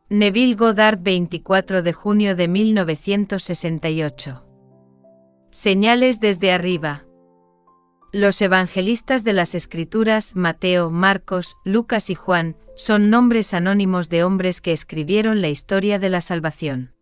Neville Goddard, 24 de junio de 1968. Señales desde arriba. Los evangelistas de las Escrituras, Mateo, Marcos, Lucas y Juan, son nombres anónimos de hombres que escribieron la historia de la salvación.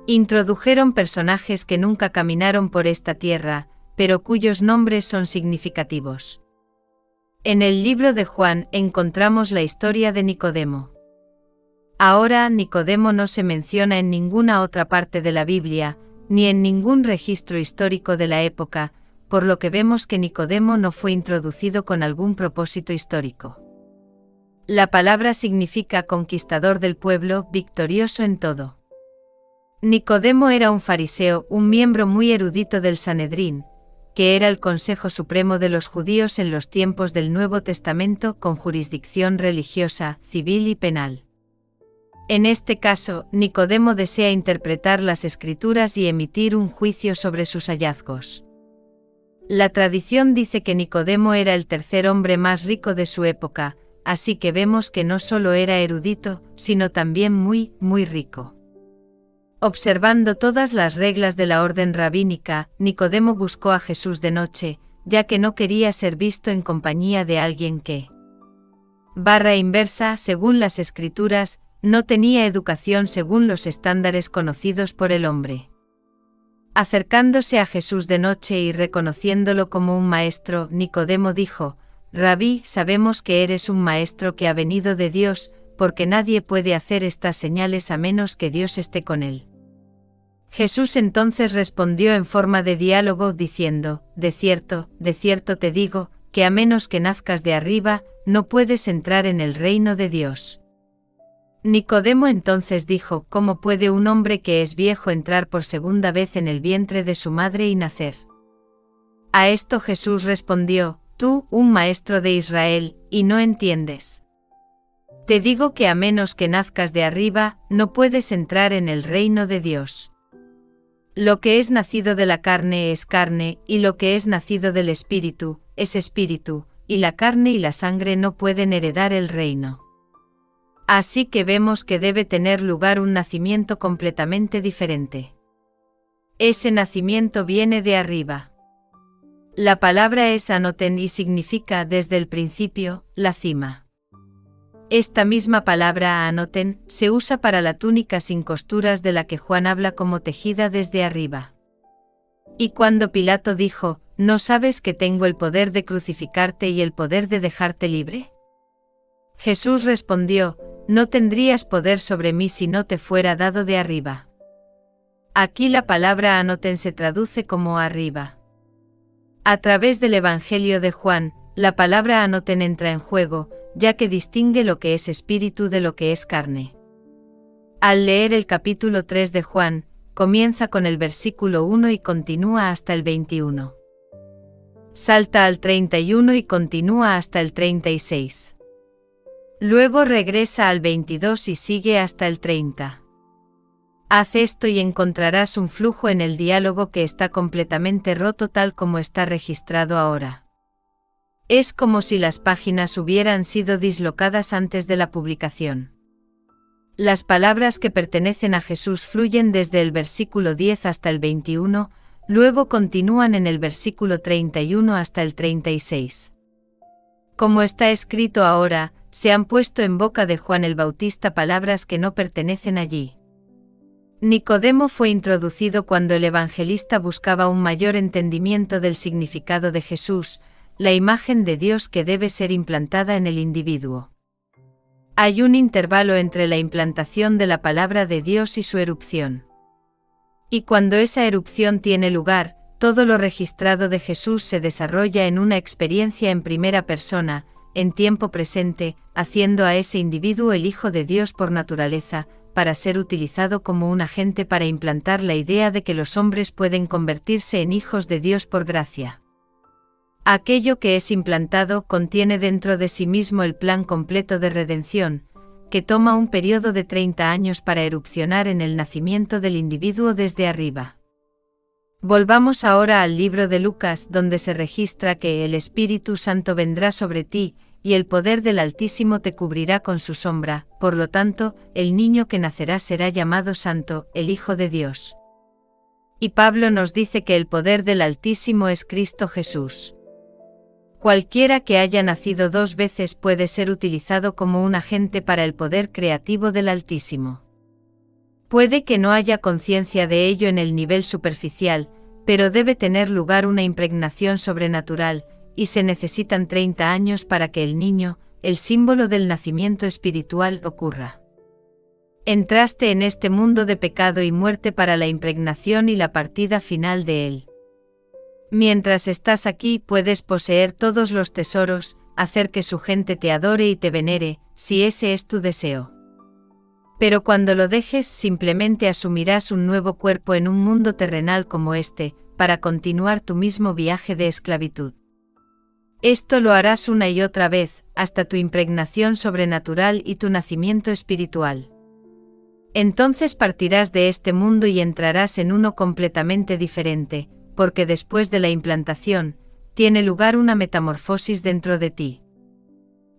Introdujeron personajes que nunca caminaron por esta tierra, pero cuyos nombres son significativos. En el libro de Juan encontramos la historia de Nicodemo. Ahora, Nicodemo no se menciona en ninguna otra parte de la Biblia, ni en ningún registro histórico de la época, por lo que vemos que Nicodemo no fue introducido con algún propósito histórico. La palabra significa conquistador del pueblo, victorioso en todo. Nicodemo era un fariseo, un miembro muy erudito del Sanedrín, que era el Consejo Supremo de los judíos en los tiempos del Nuevo Testamento con jurisdicción religiosa, civil y penal. En este caso, Nicodemo desea interpretar las Escrituras y emitir un juicio sobre sus hallazgos. La tradición dice que Nicodemo era el tercer hombre más rico de su época, así que vemos que no solo era erudito, sino también muy rico. Observando todas las reglas de la orden rabínica, Nicodemo buscó a Jesús de noche, ya que no quería ser visto en compañía de alguien que, inversa, según las Escrituras, no tenía educación según los estándares conocidos por el hombre. Acercándose a Jesús de noche y reconociéndolo como un maestro, Nicodemo dijo: «Rabí, sabemos que eres un maestro que ha venido de Dios, porque nadie puede hacer estas señales a menos que Dios esté con él». Jesús entonces respondió en forma de diálogo diciendo: de cierto te digo, que a menos que nazcas de arriba, no puedes entrar en el reino de Dios. Nicodemo entonces dijo: ¿Cómo puede un hombre que es viejo entrar por segunda vez en el vientre de su madre y nacer? A esto Jesús respondió: Tú, un maestro de Israel, y no entiendes. Te digo que a menos que nazcas de arriba, no puedes entrar en el reino de Dios. Lo que es nacido de la carne es carne, y lo que es nacido del Espíritu, es espíritu, y la carne y la sangre no pueden heredar el reino. Así que vemos que debe tener lugar un nacimiento completamente diferente. Ese nacimiento viene de arriba. La palabra es anoten y significa desde el principio, la cima. Esta misma palabra anoten se usa para la túnica sin costuras de la que Juan habla como tejida desde arriba. Y cuando Pilato dijo: ¿No sabes que tengo el poder de crucificarte y el poder de dejarte libre? Jesús respondió: No tendrías poder sobre mí si no te fuera dado de arriba. Aquí la palabra anoten se traduce como arriba. A través del Evangelio de Juan, la palabra anoten entra en juego, ya que distingue lo que es espíritu de lo que es carne. Al leer el capítulo 3 de Juan, comienza con el versículo 1 y continúa hasta el 21. Salta al 31 y continúa hasta el 36. Luego regresa al 22 y sigue hasta el 30. Haz esto y encontrarás un flujo en el diálogo que está completamente roto tal como está registrado ahora. Es como si las páginas hubieran sido dislocadas antes de la publicación. Las palabras que pertenecen a Jesús fluyen desde el versículo 10 hasta el 21, luego continúan en el versículo 31 hasta el 36. Como está escrito ahora, se han puesto en boca de Juan el Bautista palabras que no pertenecen allí. Nicodemo fue introducido cuando el evangelista buscaba un mayor entendimiento del significado de Jesús, la imagen de Dios que debe ser implantada en el individuo. Hay un intervalo entre la implantación de la palabra de Dios y su erupción. Y cuando esa erupción tiene lugar, todo lo registrado de Jesús se desarrolla en una experiencia en primera persona, en tiempo presente, haciendo a ese individuo el Hijo de Dios por naturaleza, para ser utilizado como un agente para implantar la idea de que los hombres pueden convertirse en hijos de Dios por gracia. Aquello que es implantado contiene dentro de sí mismo el plan completo de redención, que toma un periodo de 30 años para erupcionar en el nacimiento del individuo desde arriba. Volvamos ahora al libro de Lucas, donde se registra que el Espíritu Santo vendrá sobre ti, y el poder del Altísimo te cubrirá con su sombra, por lo tanto, el niño que nacerá será llamado Santo, el Hijo de Dios. Y Pablo nos dice que el poder del Altísimo es Cristo Jesús. Cualquiera que haya nacido 2 veces puede ser utilizado como un agente para el poder creativo del Altísimo. Puede que no haya conciencia de ello en el nivel superficial, pero debe tener lugar una impregnación sobrenatural, y se necesitan 30 años para que el niño, el símbolo del nacimiento espiritual, ocurra. Entraste en este mundo de pecado y muerte para la impregnación y la partida final de él. Mientras estás aquí puedes poseer todos los tesoros, hacer que su gente te adore y te venere, si ese es tu deseo. Pero cuando lo dejes simplemente asumirás un nuevo cuerpo en un mundo terrenal como este, para continuar tu mismo viaje de esclavitud. Esto lo harás una y otra vez, hasta tu impregnación sobrenatural y tu nacimiento espiritual. Entonces partirás de este mundo y entrarás en uno completamente diferente, porque después de la implantación, tiene lugar una metamorfosis dentro de ti.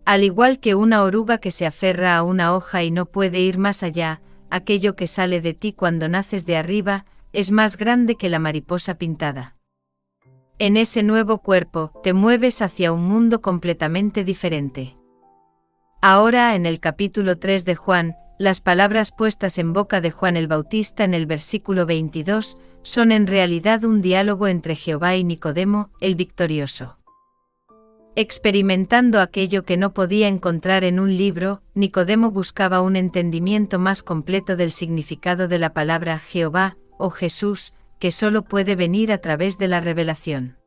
Al igual que una oruga que se aferra a una hoja y no puede ir más allá, aquello que sale de ti cuando naces de arriba, es más grande que la mariposa pintada. En ese nuevo cuerpo, te mueves hacia un mundo completamente diferente. Ahora en el capítulo 3 de Juan, las palabras puestas en boca de Juan el Bautista en el versículo 22, son en realidad un diálogo entre Jehová y Nicodemo, el victorioso. Experimentando aquello que no podía encontrar en un libro, Nicodemo buscaba un entendimiento más completo del significado de la palabra Jehová, o Jesús, que solo puede venir a través de la revelación.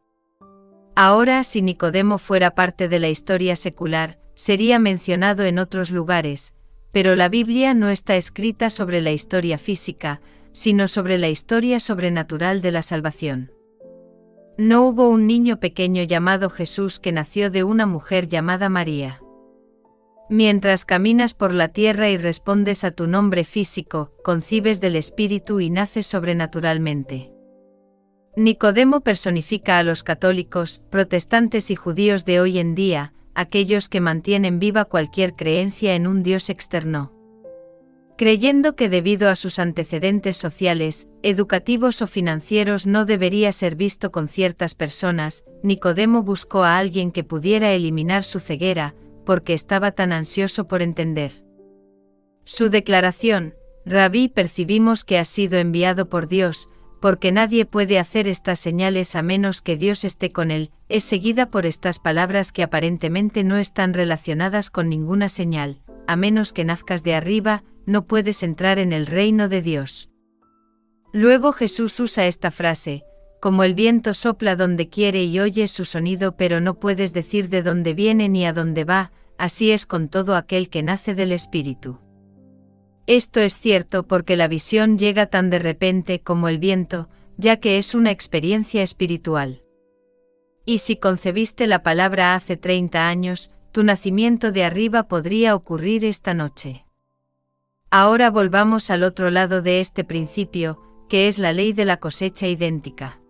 Ahora, si Nicodemo fuera parte de la historia secular, sería mencionado en otros lugares, pero la Biblia no está escrita sobre la historia física, sino sobre la historia sobrenatural de la salvación. No hubo un niño pequeño llamado Jesús que nació de una mujer llamada María. Mientras caminas por la tierra y respondes a tu nombre físico, concibes del Espíritu y naces sobrenaturalmente. Nicodemo personifica a los católicos, protestantes y judíos de hoy en día, aquellos que mantienen viva cualquier creencia en un Dios externo. Creyendo que debido a sus antecedentes sociales, educativos o financieros no debería ser visto con ciertas personas, Nicodemo buscó a alguien que pudiera eliminar su ceguera, porque estaba tan ansioso por entender. Su declaración, Rabí, percibimos que has sido enviado por Dios, porque nadie puede hacer estas señales a menos que Dios esté con él, es seguida por estas palabras que aparentemente no están relacionadas con ninguna señal, a menos que nazcas de arriba, no puedes entrar en el reino de Dios. Luego Jesús usa esta frase, como el viento sopla donde quiere y oyes su sonido pero no puedes decir de dónde viene ni a dónde va, así es con todo aquel que nace del Espíritu. Esto es cierto porque la visión llega tan de repente como el viento, ya que es una experiencia espiritual. Y si concebiste la palabra hace 30 años, tu nacimiento de arriba podría ocurrir esta noche. Ahora volvamos al otro lado de este principio, que es la ley de la cosecha idéntica.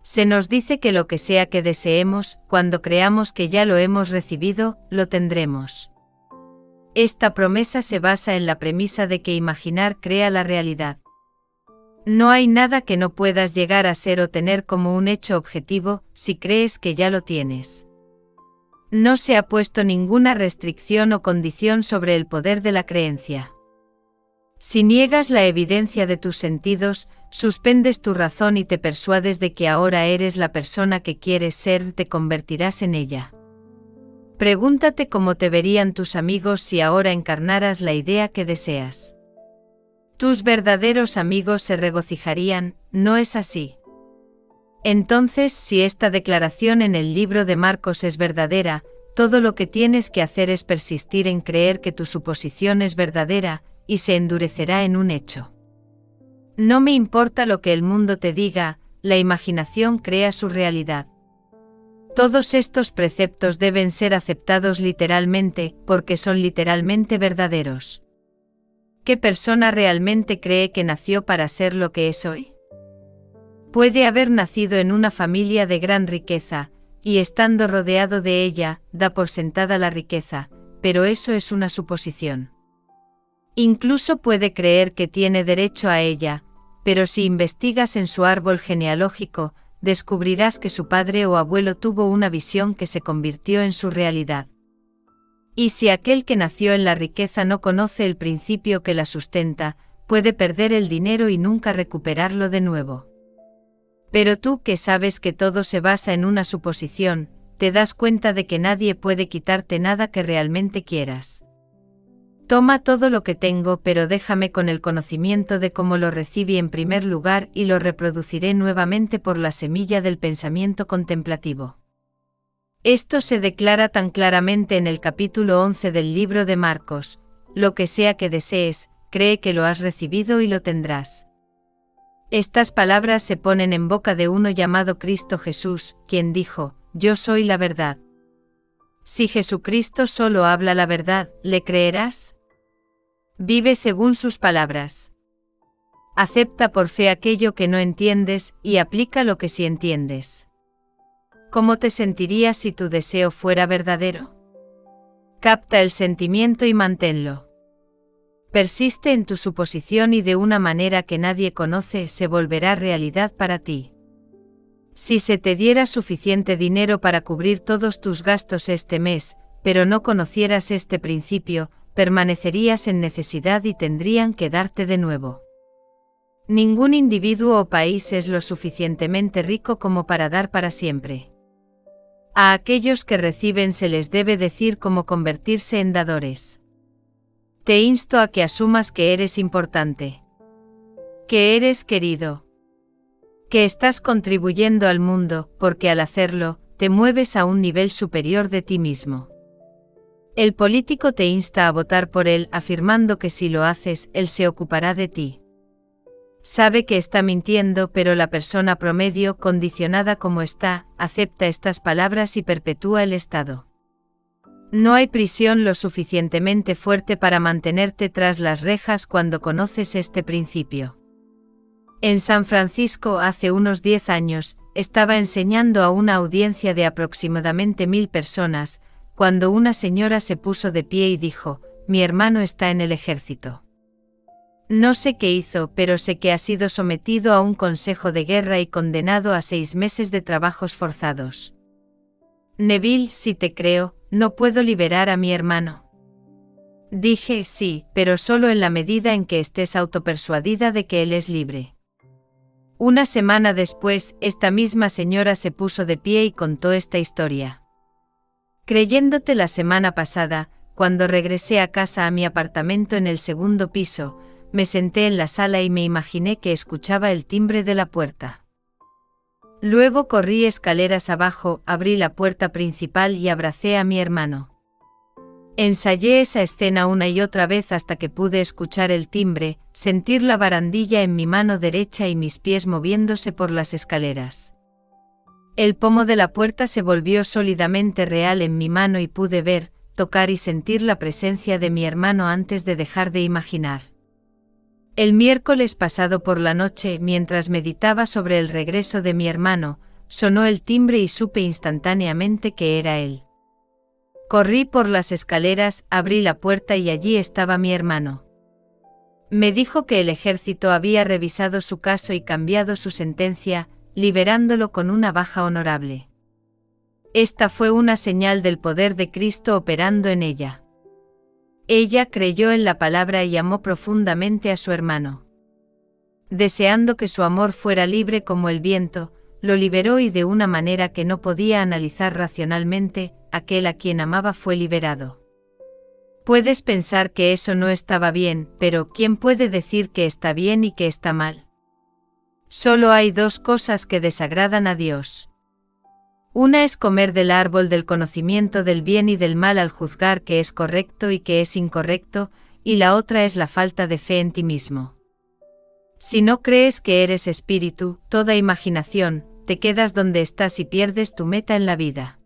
Se nos dice que lo que sea que deseemos, cuando creamos que ya lo hemos recibido, lo tendremos. Esta promesa se basa en la premisa de que imaginar crea la realidad. No hay nada que no puedas llegar a ser o tener como un hecho objetivo, si crees que ya lo tienes. No se ha puesto ninguna restricción o condición sobre el poder de la creencia. Si niegas la evidencia de tus sentidos, suspendes tu razón y te persuades de que ahora eres la persona que quieres ser, te convertirás en ella. Pregúntate cómo te verían tus amigos si ahora encarnaras la idea que deseas. Tus verdaderos amigos se regocijarían, ¿no es así? Entonces, si esta declaración en el libro de Marcos es verdadera, todo lo que tienes que hacer es persistir en creer que tu suposición es verdadera, y se endurecerá en un hecho. No me importa lo que el mundo te diga, la imaginación crea su realidad. Todos estos preceptos deben ser aceptados literalmente, porque son literalmente verdaderos. ¿Qué persona realmente cree que nació para ser lo que es hoy? Puede haber nacido en una familia de gran riqueza, y estando rodeado de ella, da por sentada la riqueza, pero eso es una suposición. Incluso puede creer que tiene derecho a ella, pero si investigas en su árbol genealógico, descubrirás que su padre o abuelo tuvo una visión que se convirtió en su realidad. Y si aquel que nació en la riqueza no conoce el principio que la sustenta, puede perder el dinero y nunca recuperarlo de nuevo. Pero tú que sabes que todo se basa en una suposición, te das cuenta de que nadie puede quitarte nada que realmente quieras. Toma todo lo que tengo, pero déjame con el conocimiento de cómo lo recibí en primer lugar y lo reproduciré nuevamente por la semilla del pensamiento contemplativo. Esto se declara tan claramente en el capítulo 11 del libro de Marcos: lo que sea que desees, cree que lo has recibido y lo tendrás. Estas palabras se ponen en boca de uno llamado Cristo Jesús, quien dijo: yo soy la verdad. Si Jesucristo solo habla la verdad, ¿le creerás? Vive según sus palabras. Acepta por fe aquello que no entiendes y aplica lo que sí entiendes. ¿Cómo te sentirías si tu deseo fuera verdadero? Capta el sentimiento y manténlo. Persiste en tu suposición y de una manera que nadie conoce se volverá realidad para ti. Si se te diera suficiente dinero para cubrir todos tus gastos este mes, pero no conocieras este principio, permanecerías en necesidad y tendrían que darte de nuevo. Ningún individuo o país es lo suficientemente rico como para dar para siempre. A aquellos que reciben se les debe decir cómo convertirse en dadores. Te insto a que asumas que eres importante. Que eres querido. Que estás contribuyendo al mundo, porque al hacerlo, te mueves a un nivel superior de ti mismo. El político te insta a votar por él afirmando que si lo haces, él se ocupará de ti. Sabe que está mintiendo, pero la persona promedio, condicionada como está, acepta estas palabras y perpetúa el estado. No hay prisión lo suficientemente fuerte para mantenerte tras las rejas cuando conoces este principio. En San Francisco hace unos 10 años, estaba enseñando a una audiencia de aproximadamente 1000 personas, cuando una señora se puso de pie y dijo: mi hermano está en el ejército. No sé qué hizo, pero sé que ha sido sometido a un consejo de guerra y condenado a 6 meses de trabajos forzados. Neville, si te creo, no puedo liberar a mi hermano. Dije: sí, pero solo en la medida en que estés autopersuadida de que él es libre. Una semana después, esta misma señora se puso de pie y contó esta historia. Creyéndote la semana pasada, cuando regresé a casa a mi apartamento en el segundo piso, me senté en la sala y me imaginé que escuchaba el timbre de la puerta. Luego corrí escaleras abajo, abrí la puerta principal y abracé a mi hermano. Ensayé esa escena una y otra vez hasta que pude escuchar el timbre, sentir la barandilla en mi mano derecha y mis pies moviéndose por las escaleras. El pomo de la puerta se volvió sólidamente real en mi mano y pude ver, tocar y sentir la presencia de mi hermano antes de dejar de imaginar. El miércoles pasado por la noche, mientras meditaba sobre el regreso de mi hermano, sonó el timbre y supe instantáneamente que era él. Corrí por las escaleras, abrí la puerta y allí estaba mi hermano. Me dijo que el ejército había revisado su caso y cambiado su sentencia, liberándolo con una baja honorable. Esta fue una señal del poder de Cristo operando en ella. Ella creyó en la palabra y amó profundamente a su hermano. Deseando que su amor fuera libre como el viento, lo liberó y de una manera que no podía analizar racionalmente, aquel a quien amaba fue liberado. Puedes pensar que eso no estaba bien, pero ¿quién puede decir que está bien y que está mal? Solo hay 2 cosas que desagradan a Dios. Una es comer del árbol del conocimiento del bien y del mal al juzgar que es correcto y que es incorrecto, y la otra es la falta de fe en ti mismo. Si no crees que eres espíritu, toda imaginación, te quedas donde estás y pierdes tu meta en la vida.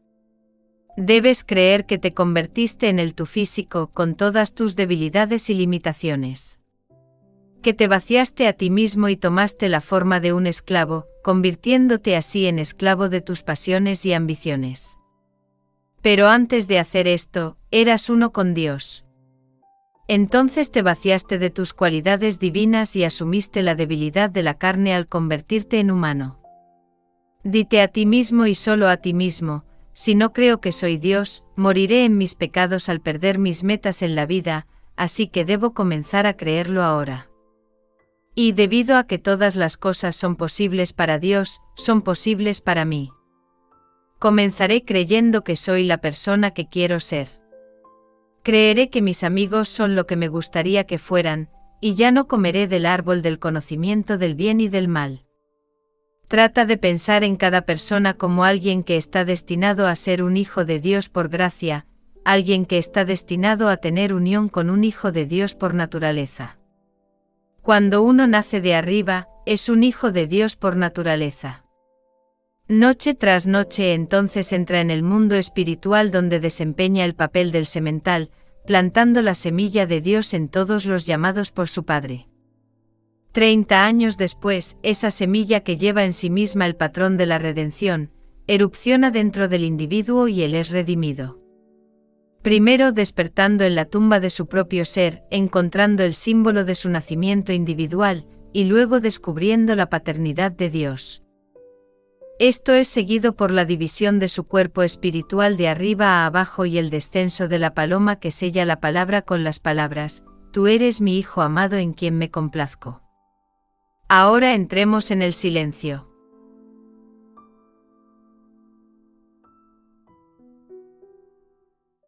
Debes creer que te convertiste en el tú físico con todas tus debilidades y limitaciones. que te vaciaste a ti mismo y tomaste la forma de un esclavo, convirtiéndote así en esclavo de tus pasiones y ambiciones. Pero antes de hacer esto, eras uno con Dios. Entonces te vaciaste de tus cualidades divinas y asumiste la debilidad de la carne al convertirte en humano. Dite a ti mismo y solo a ti mismo: si no creo que soy Dios, moriré en mis pecados al perder mis metas en la vida, así que debo comenzar a creerlo ahora. Y debido a que todas las cosas son posibles para Dios, son posibles para mí. Comenzaré creyendo que soy la persona que quiero ser. Creeré que mis amigos son lo que me gustaría que fueran, y ya no comeré del árbol del conocimiento del bien y del mal. Trata de pensar en cada persona como alguien que está destinado a ser un hijo de Dios por gracia, alguien que está destinado a tener unión con un hijo de Dios por naturaleza. Cuando uno nace de arriba, es un hijo de Dios por naturaleza. Noche tras noche entonces entra en el mundo espiritual donde desempeña el papel del semental, plantando la semilla de Dios en todos los llamados por su Padre. 30 años después, esa semilla que lleva en sí misma el patrón de la redención, erupciona dentro del individuo y él es redimido. Primero despertando en la tumba de su propio ser, encontrando el símbolo de su nacimiento individual, y luego descubriendo la paternidad de Dios. Esto es seguido por la división de su cuerpo espiritual de arriba a abajo y el descenso de la paloma que sella la palabra con las palabras: Tú eres mi Hijo amado en quien me complazco. Ahora entremos en el silencio.